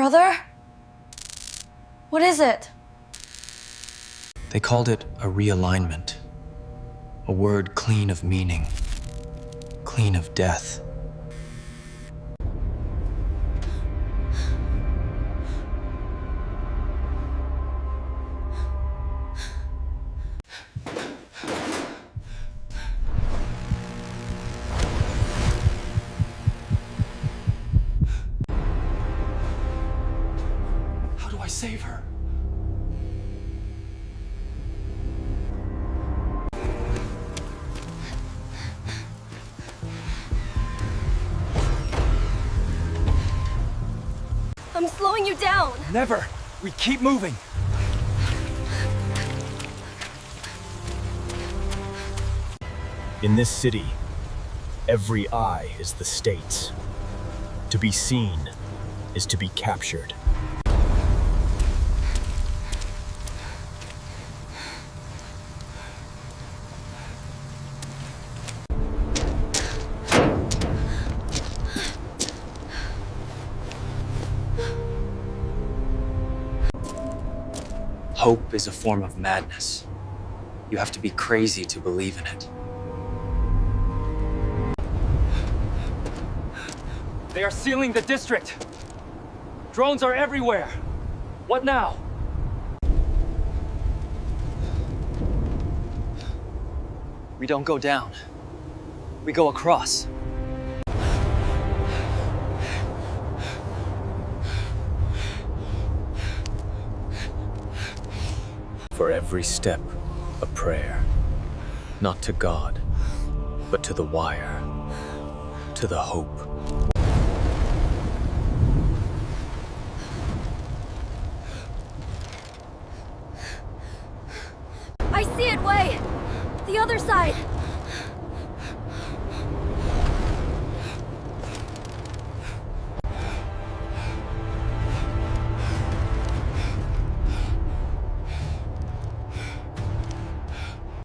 Brother? What is it? They called it a realignment. A word clean of meaning, clean of death. How do I save her? I'm slowing you down. Never! We keep moving! In this city, every eye is the state's. To be seen is to be captured. Hope is a form of madness. You have to be crazy to believe in it. They are sealing the district! Drones are everywhere! What now? We don't go down. We go across. For every step, a prayer. Not to God, but to the wire, to the hope. I see it, Way! The other side!